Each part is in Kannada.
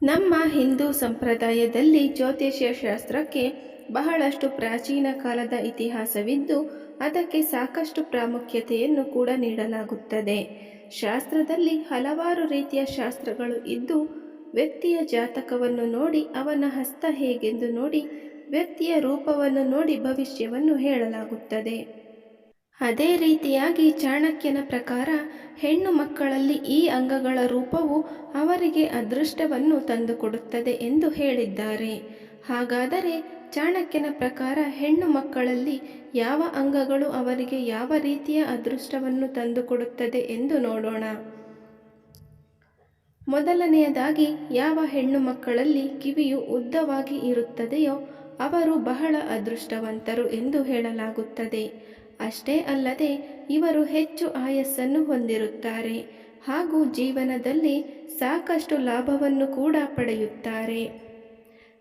ನಮ್ಮ ಹಿಂದೂ ಸಂಪ್ರದಾಯದಲ್ಲಿ ಜ್ಯೋತಿಷ್ಯ ಶಾಸ್ತ್ರಕ್ಕೆ ಬಹಳಷ್ಟು ಪ್ರಾಚೀನ ಕಾಲದ ಇತಿಹಾಸವಿದ್ದು ಅದಕ್ಕೆ ಸಾಕಷ್ಟು ಪ್ರಾಮುಖ್ಯತೆಯನ್ನು ಕೂಡ ನೀಡಲಾಗುತ್ತದೆ. ಶಾಸ್ತ್ರದಲ್ಲಿ ಹಲವಾರು ರೀತಿಯ ಶಾಸ್ತ್ರಗಳು ಇದ್ದು ವ್ಯಕ್ತಿಯ ಜಾತಕವನ್ನು ನೋಡಿ ಅವನ ಹಸ್ತ ಹೇಗೆಂದು ನೋಡಿ ವ್ಯಕ್ತಿಯ ರೂಪವನ್ನು ನೋಡಿ ಭವಿಷ್ಯವನ್ನು ಹೇಳಲಾಗುತ್ತದೆ. ಅದೇ ರೀತಿಯಾಗಿ ಚಾಣಕ್ಯನ ಪ್ರಕಾರ ಹೆಣ್ಣು ಮಕ್ಕಳಲ್ಲಿ ಈ ಅಂಗಗಳ ರೂಪವು ಅವರಿಗೆ ಅದೃಷ್ಟವನ್ನು ತಂದುಕೊಡುತ್ತದೆ ಎಂದು ಹೇಳಿದ್ದಾರೆ. ಹಾಗಾದರೆ ಚಾಣಕ್ಯನ ಪ್ರಕಾರ ಹೆಣ್ಣು ಮಕ್ಕಳಲ್ಲಿ ಯಾವ ಅಂಗಗಳು ಅವರಿಗೆ ಯಾವ ರೀತಿಯ ಅದೃಷ್ಟವನ್ನು ತಂದುಕೊಡುತ್ತದೆ ಎಂದು ನೋಡೋಣ. ಮೊದಲನೆಯದಾಗಿ, ಯಾವ ಹೆಣ್ಣು ಮಕ್ಕಳಲ್ಲಿ ಕಿವಿಯು ಉದ್ದವಾಗಿ ಇರುತ್ತದೆಯೋ ಅವರು ಬಹಳ ಅದೃಷ್ಟವಂತರು ಎಂದು ಹೇಳಲಾಗುತ್ತದೆ. ಅಷ್ಟೇ ಅಲ್ಲದೆ ಇವರು ಹೆಚ್ಚು ಆಯಸ್ಸನ್ನು ಹೊಂದಿರುತ್ತಾರೆ ಹಾಗೂ ಜೀವನದಲ್ಲಿ ಸಾಕಷ್ಟು ಲಾಭವನ್ನು ಕೂಡ ಪಡೆಯುತ್ತಾರೆ.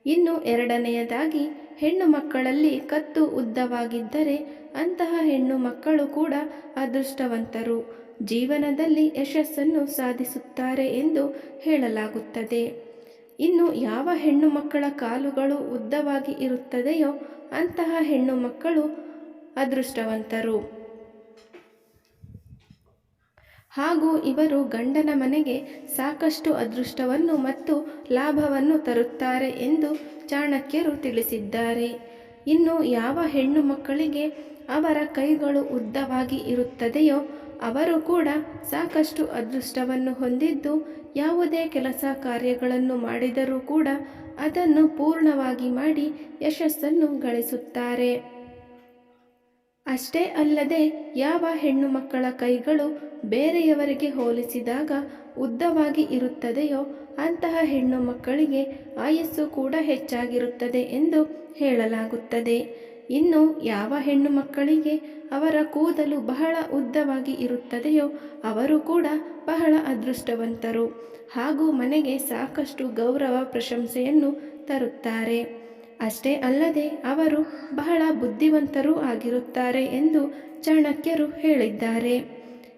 ಇನ್ನು ಎರಡನೆಯದಾಗಿ, ಹೆಣ್ಣು ಮಕ್ಕಳಲ್ಲಿ ಕತ್ತು ಉದ್ದವಾಗಿದ್ದರೆ ಅಂತಹ ಹೆಣ್ಣು ಮಕ್ಕಳು ಕೂಡ ಅದೃಷ್ಟವಂತರು, ಜೀವನದಲ್ಲಿ ಯಶಸ್ಸನ್ನು ಸಾಧಿಸುತ್ತಾರೆ ಎಂದು ಹೇಳಲಾಗುತ್ತದೆ. ಇನ್ನು ಯಾವ ಹೆಣ್ಣು ಮಕ್ಕಳ ಕಾಲುಗಳು ಉದ್ದವಾಗಿ ಇರುತ್ತದೆಯೋ ಅಂತಹ ಹೆಣ್ಣು ಮಕ್ಕಳು ಅದೃಷ್ಟವಂತರು ಹಾಗೂ ಇವರು ಗಂಡನ ಮನೆಗೆ ಸಾಕಷ್ಟು ಅದೃಷ್ಟವನ್ನು ಮತ್ತು ಲಾಭವನ್ನು ತರುತ್ತಾರೆ ಎಂದು ಚಾಣಕ್ಯರು ತಿಳಿಸಿದ್ದಾರೆ. ಇನ್ನು ಯಾವ ಹೆಣ್ಣು ಮಕ್ಕಳಿಗೆ ಅವರ ಕೈಗಳು ಉದ್ದವಾಗಿ ಇರುತ್ತದೆಯೋ ಅವರು ಕೂಡ ಸಾಕಷ್ಟು ಅದೃಷ್ಟವನ್ನು ಹೊಂದಿದ್ದು ಯಾವುದೇ ಕೆಲಸ ಕಾರ್ಯಗಳನ್ನು ಮಾಡಿದರೂ ಕೂಡ ಅದನ್ನು ಪೂರ್ಣವಾಗಿ ಮಾಡಿ ಯಶಸ್ಸನ್ನು ಗಳಿಸುತ್ತಾರೆ. ಅಷ್ಟೇ ಅಲ್ಲದೆ ಯಾವ ಹೆಣ್ಣು ಮಕ್ಕಳ ಕೈಗಳು ಬೇರೆಯವರಿಗೆ ಹೋಲಿಸಿದಾಗ ಉದ್ದವಾಗಿ ಇರುತ್ತದೆಯೋ ಅಂತಹ ಹೆಣ್ಣು ಮಕ್ಕಳಿಗೆ ಆಯಸ್ಸು ಕೂಡ ಹೆಚ್ಚಾಗಿರುತ್ತದೆ ಎಂದು ಹೇಳಲಾಗುತ್ತದೆ. ಇನ್ನು ಯಾವ ಹೆಣ್ಣು ಮಕ್ಕಳಿಗೆ ಅವರ ಕೂದಲು ಬಹಳ ಉದ್ದವಾಗಿ ಇರುತ್ತದೆಯೋ ಅವರು ಕೂಡ ಬಹಳ ಅದೃಷ್ಟವಂತರು ಹಾಗೂ ಮನೆಗೆ ಸಾಕಷ್ಟು ಗೌರವ ಪ್ರಶಂಸೆಯನ್ನು ತರುತ್ತಾರೆ. ಅಷ್ಟೇ ಅಲ್ಲದೆ ಅವರು ಬಹಳ ಬುದ್ಧಿವಂತರೂ ಆಗಿರುತ್ತಾರೆ ಎಂದು ಚಾಣಕ್ಯರು ಹೇಳಿದ್ದಾರೆ.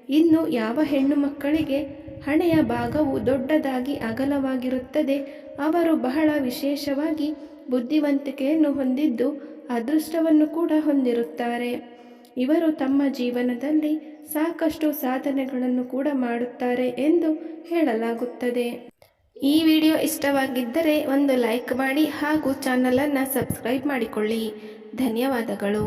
ಇನ್ನು ಯಾವ ಹೆಣ್ಣು ಮಕ್ಕಳಿಗೆ ಹಣೆಯ ಭಾಗವು ದೊಡ್ಡದಾಗಿ ಅಗಲವಾಗಿರುತ್ತದೆ ಅವರು ಬಹಳ ವಿಶೇಷವಾಗಿ ಬುದ್ಧಿವಂತಿಕೆಯನ್ನು ಹೊಂದಿದ್ದು ಅದೃಷ್ಟವನ್ನು ಕೂಡ ಹೊಂದಿರುತ್ತಾರೆ. ಇವರು ತಮ್ಮ ಜೀವನದಲ್ಲಿ ಸಾಕಷ್ಟು ಸಾಧನೆಗಳನ್ನು ಕೂಡ ಮಾಡುತ್ತಾರೆ ಎಂದು ಹೇಳಲಾಗುತ್ತದೆ. ಈ ವಿಡಿಯೋ ಇಷ್ಟವಾಗಿದ್ದರೆ ಒಂದು ಲೈಕ್ ಮಾಡಿ ಹಾಗೂ ಚಾನಲನ್ನು ಸಬ್ಸ್ಕ್ರೈಬ್ ಮಾಡಿಕೊಳ್ಳಿ. ಧನ್ಯವಾದಗಳು.